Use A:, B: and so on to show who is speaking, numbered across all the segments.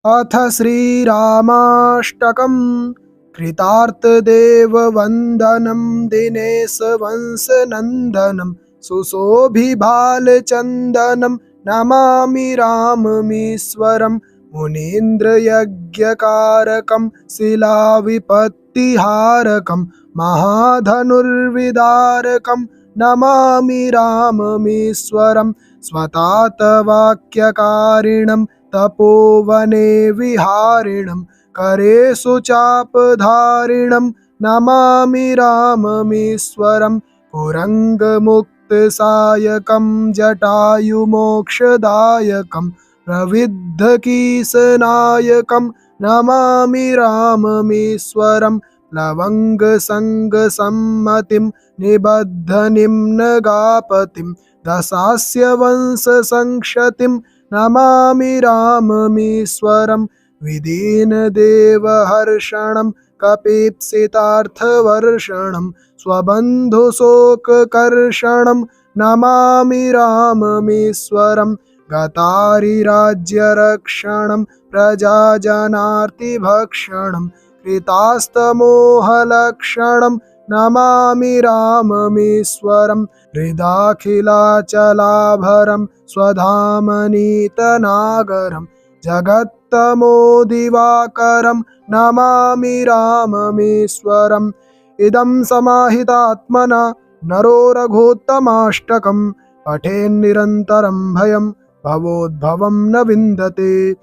A: अथ श्रीरामाष्टकम्। कृतार्तदेववन्दनं दिनेशवंशनन्दनं सुशोभिबालचन्दनं नमामि राममीश्वरं। मुनीन्द्रयज्ञकारकं शिलाविपत्तिहारकं महाधनुर्विदारकं नमामि राममीश्वरं। स्वतातवाक्यकारिणं तपोवने विहारिणं करेषु चापधारिणं नमामि राममीश्वरं। कुरङ्गमुक्तसायकं जटायुमोक्षदायकं प्रविद्धकीसनायकं नमामि राममीश्वरं। लवङ्गसङ्गसम्मतिं निबद्धनिम्नगापतिं दशास्य वंशसंक्षतिं नमामि राममीश्वरं। विदीनदेवहर्षणं कपीप्सितार्थवर्षणं स्वबन्धुशोककर्षणं नमामि राममीश्वरं। गतारिराज्यरक्षणं प्रजाजनार्तिभक्षणं कृतास्तमोहलक्षणं नमामि राममीश्वरं। हृदाखिलाचलाभरं स्वधामनीतनागरं जगत्तमोदिवाकरं नमामि राममीश्वरम्। इदं समाहितात्मना नरो रघोत्तमाष्टकं पठेन्निरन्तरं भयं भवोद्भवं न विन्दते।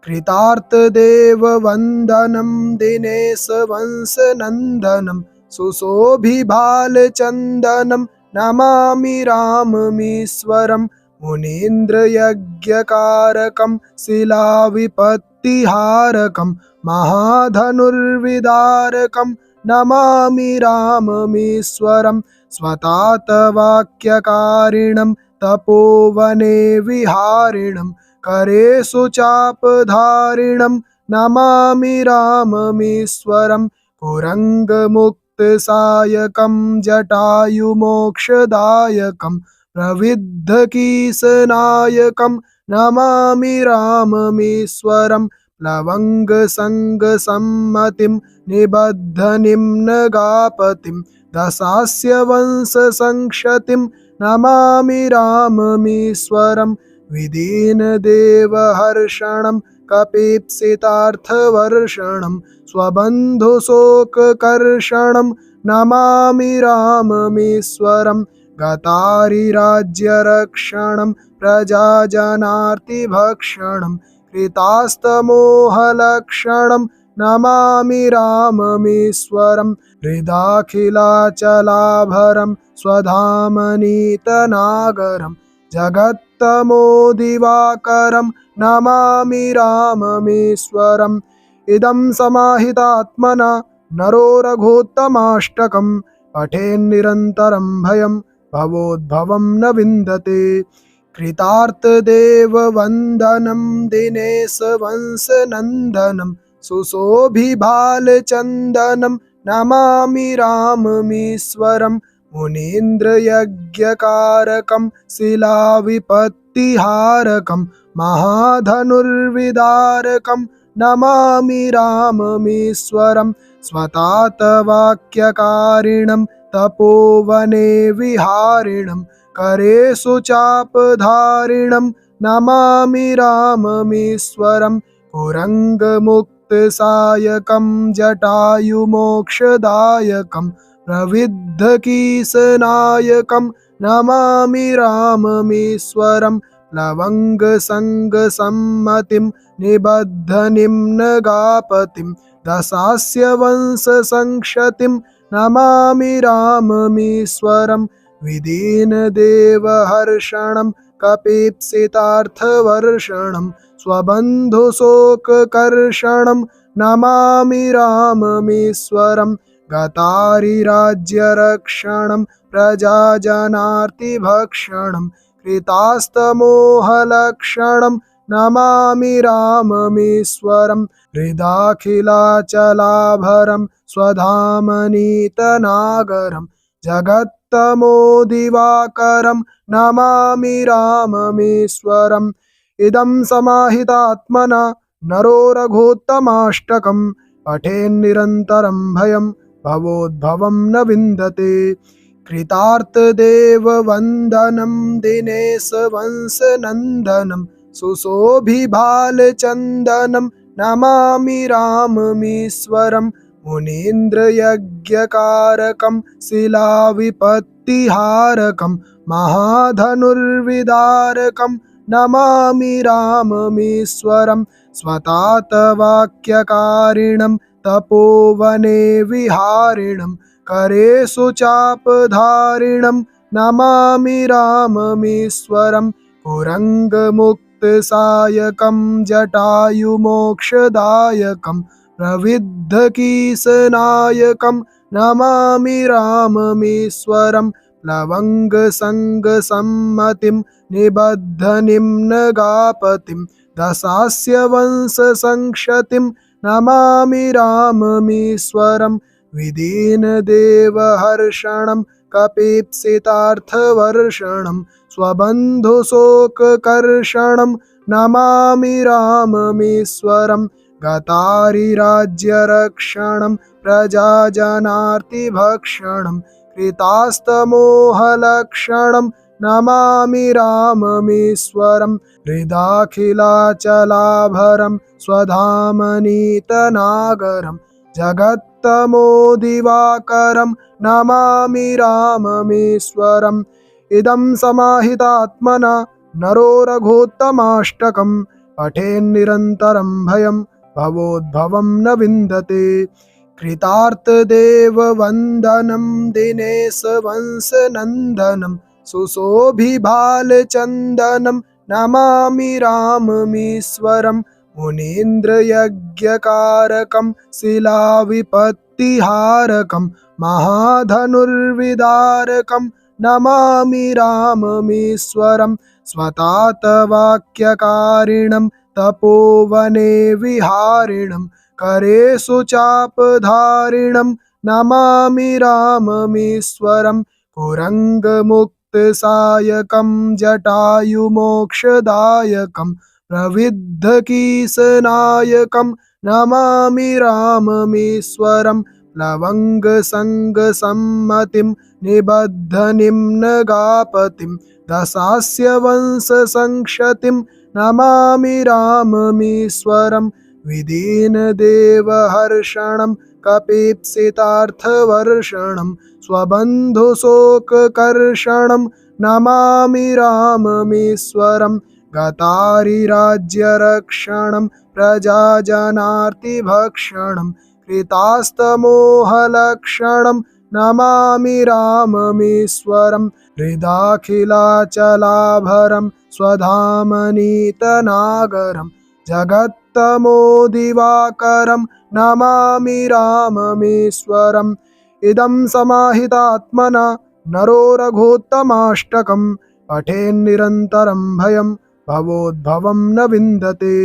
A: कृतार्तदेववन्दनं दिनेशवंशनन्दनं सुशोभिबालचन्दनं नमामि राममीश्वरं। मुनीन्द्रयज्ञकारकं शिलाविपत्तिहारकं महाधनुर्विदारकं नमामि राममीश्वरं। स्वतातवाक्यकारिणं तपोवने विहारिणं करेषु चापधारिणं नमामि राममीश्वरं। कुरङ्गमुक्तसायकं जटायुमोक्षदायकं प्रविद्धकीसनायकं नमामि राममीश्वरं। लवङ्गसङ्गसम्मतिं निबद्धनिम्नगापतिं दशास्य वंशसंक्षतिं नमामि राममीश्वरं। विदीनदेवहर्षणं कपीप्सितार्थवर्षणं स्वबन्धुशोककर्षणं नमामि राममीश्वरं। गतारिराज्यरक्षणं प्रजाजनार्तिभक्षणं कृतास्तमोहलक्षणं नमामि राममीश्वरं। हृदाखिलाचलाभरं स्वधामनीतनागरं जगत्तमोदिवाकरं नमामि राममीश्वरम्। इदं समाहितात्मना नरो रघोत्तमाष्टकं पठेन्निरन्तरं भयं भवोद्भवं न विन्दते। कृतार्तदेववन्दनं दिनेशवंशनन्दनं सुशोभिबालचन्दनं नमामि राममीश्वरं। मुनीन्द्रयज्ञकारकं शिलाविपत्तिहारकं महाधनुर्विदारकं नमामि राममीश्वरं। स्वतातवाक्यकारिणं तपोवने विहारिणं करेषु चापधारिणं नमामि राममीश्वरं। कुरङ्गमुक्तसायकं जटायुमोक्षदायकं प्रविद्धकीसनायकं नमामि राममीश्वरं। लवङ्गसङ्गसम्मतिं निबद्धनिम्नगापतिं दशास्य वंशसंक्षतिं नमामि राममीश्वरं। विदीनदेवहर्षणं कपीप्सितार्थवर्षणं स्वबन्धुशोककर्षणं नमामि राममीश्वरं। गतारिराज्यरक्षणं प्रजाजनार्तिभक्षणं कृतास्तमोहलक्षणं नमामि राममीश्वरं। हृदाखिलाचलाभरं स्वधामनीतनागरं जगत्तमोदिवाकरं नमामि राममीश्वरम्। इदं समाहितात्मना नरो रघोत्तमाष्टकं पठेन्निरन्तरं भयं भवोद्भवं न विन्दते। कृतार्थदेववन्दनं दिनेशवंशनन्दनं सुशोभिबालचन्दनं नमामि राममीश्वरं। मुनीन्द्रयज्ञकारकं शिलाविपत्तिहारकं महाधनुर्विदारकं नमामि राममीश्वरं। स्वतातवाक्यकारिणं तपोवने विहारिणं करेषु चापधारिणं नमामि राममीश्वरं। कुरङ्गमुक्तसायकं जटायुमोक्षदायकं प्रविद्धकीसनायकं नमामि राममीश्वरं। प्लवङ्गसङ्गसम्मतिं निबद्धनिम्नगापतिं दशास्य वंशसंक्षतिं नमामि राममीश्वरं। विदीनदेवहर्षणं कपीप्सितार्थवर्षणं स्वबन्धुशोककर्षणं नमामि राममीश्वरं। गतारिराज्यरक्षणं प्रजाजनार्तिभक्षणं कृतास्तमोहलक्षणं नमामि राममीश्वरं। हृदाखिलाचलाभरं स्वधामनीतनागरं जगत्तमोदिवाकरं नमामि राममीश्वरम्। इदं समाहितात्मना नरो रघोत्तमाष्टकं पठेन्निरन्तरं भयं भवोद्भवं न विन्दते। कृतार्थदेववन्दनं दिनेशवंशनन्दनं सुशोभिबालचन्दनं नमामि राममीश्वरं। मुनीन्द्रयज्ञकारकं शिलाविपत्तिहारकं महाधनुर्विदारकं नमामि राममीश्वरं। स्वतातवाक्यकारिणं तपोवने विहारिणं करेषु चापधारिणं नमामि राममीश्वरं। कुरङ्गमुक्तसायकं जटायुमोक्षदायकं प्रविद्धकीसनायकं नमामि राममीश्वरं। प्लवङ्गसङ्गसम्मतिं निबद्धनिम्नगापतिं दशास्य वंशसंक्षतिं नमामि राममीश्वरं। विदीनदेवहर्षणं कपीप्सितार्थवर्षणं स्वबन्धुशोककर्षणं नमामि राममीश्वरं। गतारिराज्यरक्षणं प्रजाजनार्तिभक्षणं कृतास्तमोहलक्षणं नमामि राममीश्वरं। हृदाखिलाचलाभरं स्वधामनीतनागरं जगत्तमोदिवाकरं नमामि राममीश्वरम्। इदं समाहितात्मना नरो रघोत्तमाष्टकं पठेन्निरन्तरं भयं भवोद्भवं न विन्दते।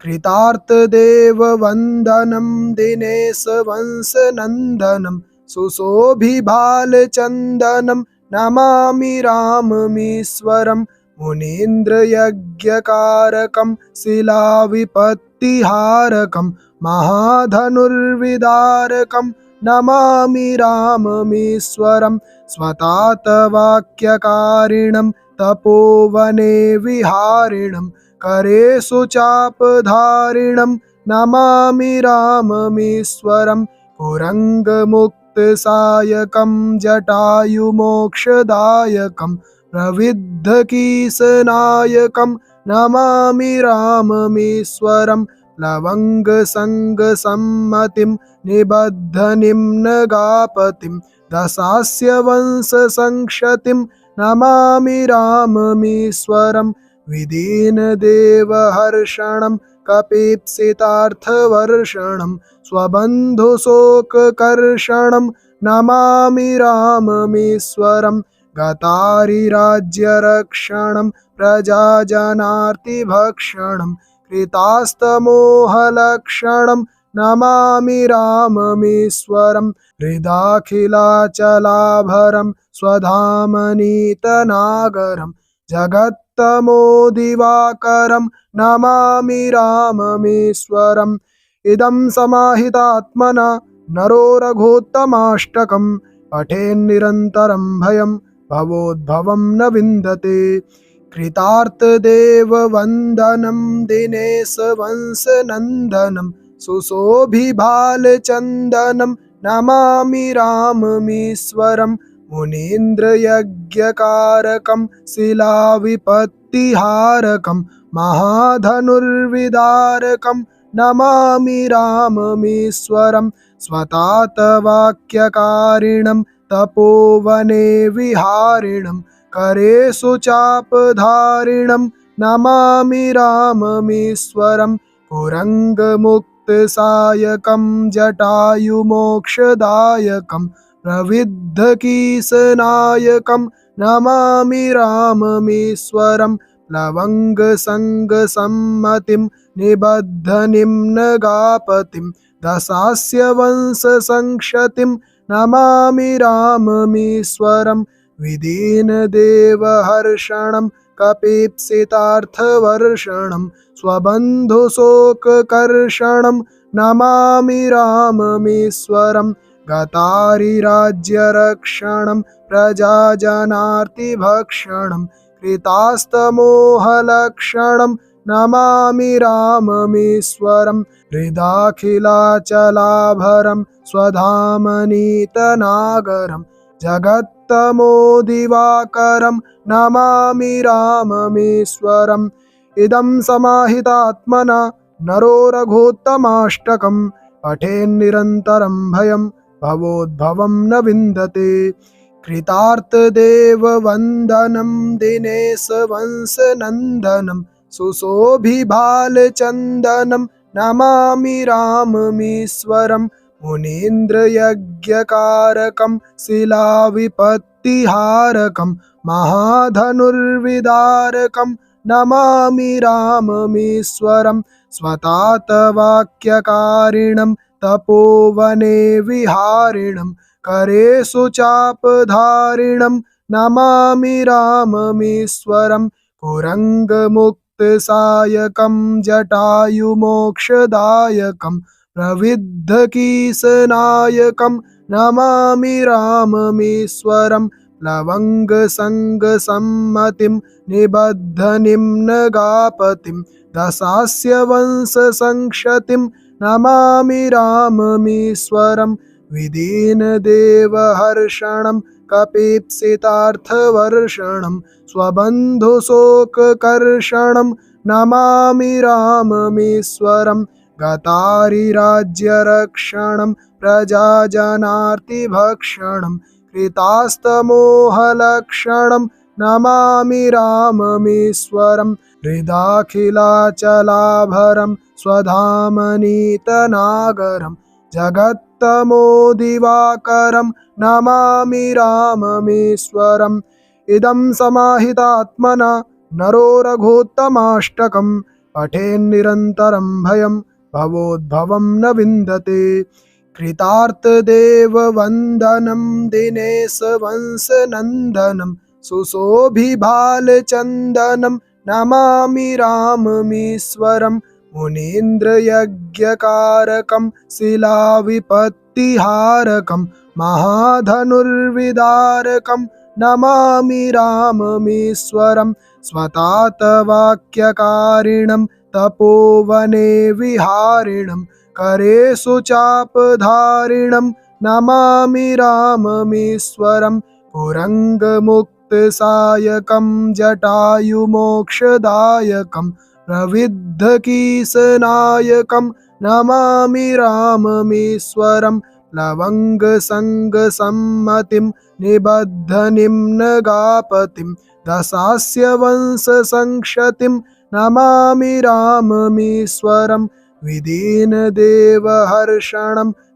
A: कृतार्थदेववन्दनं दिनेशवंशनन्दनं सुशोभिबालचन्दनं नमामि राममीश्वरं। मुनीन्द्रयज्ञकारकं शिलाविपत्तिहारकं महाधनुर्विदारकं नमामि राममीश्वरं। स्वतातवाक्यकारिणं तपोवने विहारिणं करेषु चापधारिणं नमामि राममीश्वरं। कुरङ्गमुक्तसायकं जटायुमोक्षदायकं प्रविद्धकीसनायकं नमामि राममीश्वरं। प्लवङ्गसङ्गसम्मतिं निबद्धनिम्नगापतिं दशास्य वंशसंक्षतिं नमामि राममीश्वरं। विदीनदेवहर्षणं कपीप्सितार्थवर्षणं स्वबन्धुशोककर्षणं नमामि राममीश्वरं। गतारिराज्यरक्षणं प्रजाजनार्तिभक्षणं कृतास्तमोहलक्षणं नमामि राममीश्वरं। हृदाखिलाचलाभरं स्वधामनीतनागरं जगत् दिवाकरं नमामि राममीश्वरम् इदं समाहितात्मना नरो रघोत्तमाष्टकं पठेन्निरन्तरं भयं भवोद्भवं न विन्दते कृतार्थदेववन्दनं दिनेशवंशनन्दनं सुशोभिबालचन्दनं नमामि राममीश्वरं मुनीन्द्रयज्ञकारकं शिलाविपत्तिहारकं महाधनुर्विदारकं नमामि राममीश्वरं स्वतातवाक्यकारिणं तपोवने विहारिणं करेषु चापधारिणं नमामि राममीश्वरं कुरङ्गमुक्तसायकं जटायुमोक्षदायकं प्रविद्धकीसनायकं नमामि राममीश्वरं लवङ्गसङ्गसम्मतिं निबद्धनिम्नगापतिं दशास्य वंशसंक्षतिं नमामि राममीश्वरं विदीनदेवहर्षणं कपीप्सितार्थवर्षणं स्वबन्धुशोककर्षणं नमामि राममीश्वरं गतारिराज्यरक्षणं प्रजाजनार्तिभक्षणं कृतास्तमोहलक्षणं नमामि राममीश्वरं हृदाखिलाचलाभरं स्वधामनीतनागरं जगत्तमोदिवाकरं नमामि राममीश्वरम् इदं समाहितात्मना नरो रघोत्तमाष्टकं पठेन्निरन्तरं भयं भवोद्भवं न विन्दते कृतार्थदेववन्दनं दिनेशवंशनन्दनं सुशोभिबालचन्दनं नमामि राममीश्वरं मुनीन्द्रयज्ञकारकं शिलाविपत्तिहारकं महाधनुर्विदारकं नमामि राममीश्वरं स्वतातवाक्यकारिणं तपोवने विहारिणं करेषु चापधारिणं नमामि राममीश्वरं कुरङ्गमुक्तसायकं जटायुमोक्षदायकं प्रविद्धकीसनायकं नमामि राममीश्वरं लवङ्गसङ्गसम्मतिं निबद्धनिम्नगापतिं दशास्य वंशसंक्षतिं नमामि राममीश्वरं विदीनदेवहर्षणं कपीप्सितार्थवर्षणं स्वबन्धुशोककर्षणं नमामि राममीश्वरं गतारिराज्यरक्षणं प्रजाजनार्तिभक्षणं कृतास्तमोहलक्षणं नमामि राममीश्वरं हृदाखिलाचलाभरं स्वधामनीतनागरं जगत्तमोदिवाकरं नमामि राममीश्वरम् इदं समाहितात्मना नरो रघोत्तमाष्टकं पठेन्निरन्तरं भयं भवोद्भवं न विन्दते कृतार्थदेववन्दनं दिनेशवंशनन्दनं सुशोभिबालचन्दनं नमामि राममीश्वरं मुनीन्द्रयज्ञकारकं शिलाविपत्तिहारकं महाधनुर्विदारकं नमामि राममीश्वरं स्वतातवाक्यकारिणं तपोवने विहारिणं करेषु चापधारिणं नमामि राममीश्वरं कुरङ्गमुक्तसायकं जटायुमोक्षदायकं प्रविद्धकीसनायकं नमामि राममीश्वरं लवङ्गसङ्गसम्मतिं निबद्धनिम्नगापतिं दशास्य वंशसंक्षतिं नमामि राममीश्वरं विदीनदेवहर्षणं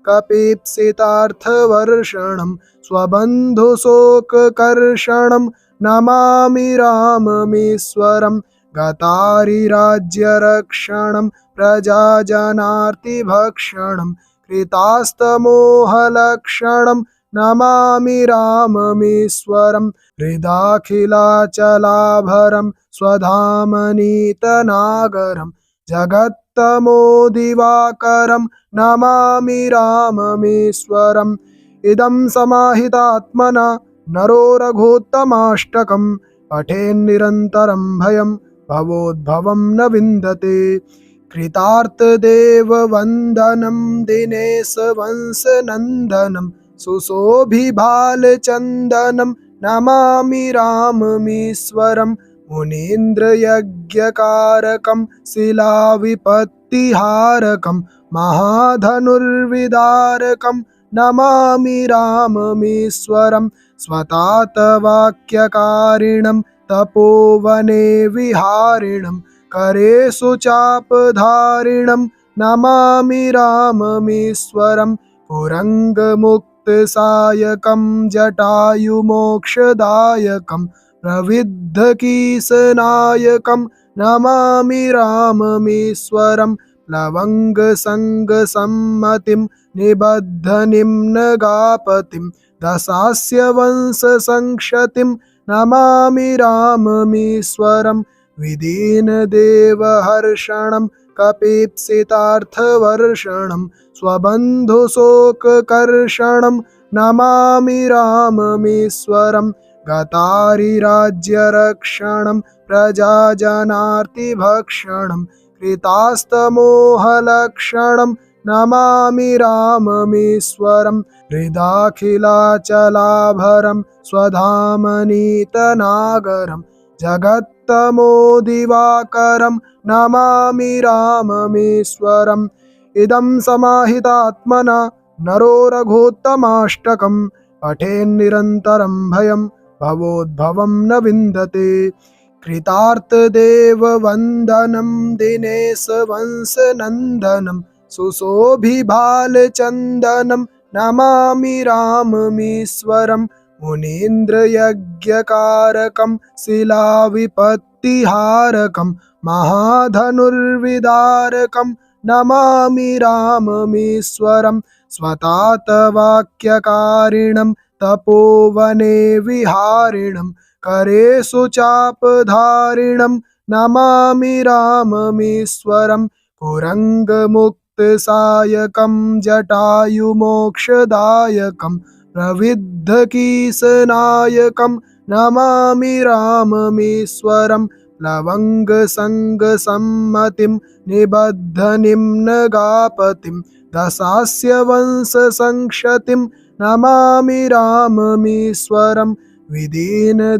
A: कपीप्सितार्थवर्षणं स्वबन्धुशोककर्षणं नमामि राममीश्वरं गतारिराज्यरक्षणं प्रजाजनार्तिभक्षणं कृतास्तमोहलक्षणं नमामि राममीश्वरं हृदाखिलाचलाभरं स्वधामनीतनागरं जगत्तमोदिवाकरं नमामि राममीश्वरम् इदं समाहितात्मना नरो रघोत्तमाष्टकं पठेन्निरन्तरं भयं भवोद्भवं न विन्दते कृतार्थदेववन्दनं दिनेशवंशनन्दनं सुशोभिबालचन्दनं नमामि राममीश्वरं मुनीन्द्रयज्ञकारकं शिलाविपत्तिहारकं महाधनुर्विदारकं नमामि राममीश्वरं स्वतातवाक्यकारिणं तपोवने विहारिणं करेषु चापधारिणं नमामि राममीश्वरं कुरङ्गमुक्तसायकं जटायुमोक्षदायकं प्रविद्धकीसनायकं नमामि राममीश्वरं लवङ्गसङ्गसम्मतिं निबद्धनिम्नगापतिं दशास्य वंशसंक्षतिं नमामि राममीश्वरं विदीनदेवहर्षणं कपीप्सितार्थवर्षणं स्वबन्धुशोककर्षणं नमामि राममीश्वरं गतारिराज्यरक्षणं प्रजाजनार्तिभक्षणं कृतास्तमोहलक्षणं नमामि राममीश्वरं हृदाखिलाचलाभरं स्वधामनीतनागरं जगत्तमोदिवाकरं नमामि राममीश्वरम् इदं समाहितात्मना नरो रघोत्तमाष्टकं पठेन्निरन्तरं भयं भवोद्भवं न विन्दते कृतार्थदेववन्दनं दिनेशवंशनन्दनं सुशोभिबालचन्दनं नमामि राममीश्वरं मुनीन्द्रयज्ञकारकं शिलाविपत्तिहारकं महाधनुर्विदारकं नमामि राममीश्वरं स्वतातवाक्यकारिणं तपोवने विहारिणं करेषु चापधारिणं नमामि राममीश्वरं कुरङ्गमुक्तसायकं जटायुमोक्षदायकं प्रविद्धकीसनायकं नमामि राममीश्वरं लवङ्गसङ्गसम्मतिं निबद्धनिम्नगापतिं दशास्य वंशसंक्षतिं नमामि राममीश्वरं विदीनदेवहर्षणं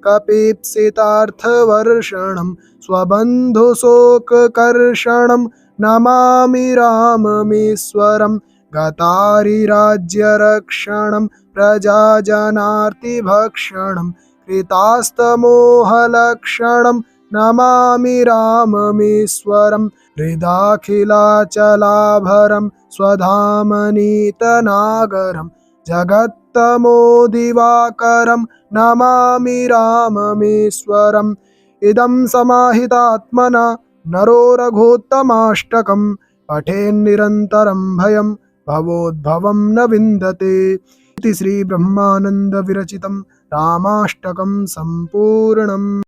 A: कपीप्सितार्थवर्षणं स्वबन्धुशोककर्षणं नमामि राममीश्वरं गतारिराज्यरक्षणं प्रजाजनार्तिभक्षणं कृतास्तमोहलक्षणं नमामि राममीश्वरं हृदाखिलाचलाभरं स्वधामनीतनागरं जगत्तमोदिवाकरं नमामि राममीश्वरम् इदं समाहितात्मना नरो रघोत्तमाष्टकं पठेन्निरन्तरं भयं भवोद्भवं न विन्दते इति श्री ब्रह्मानंद विरचितं रामाष्टकं सम्पूर्णम्।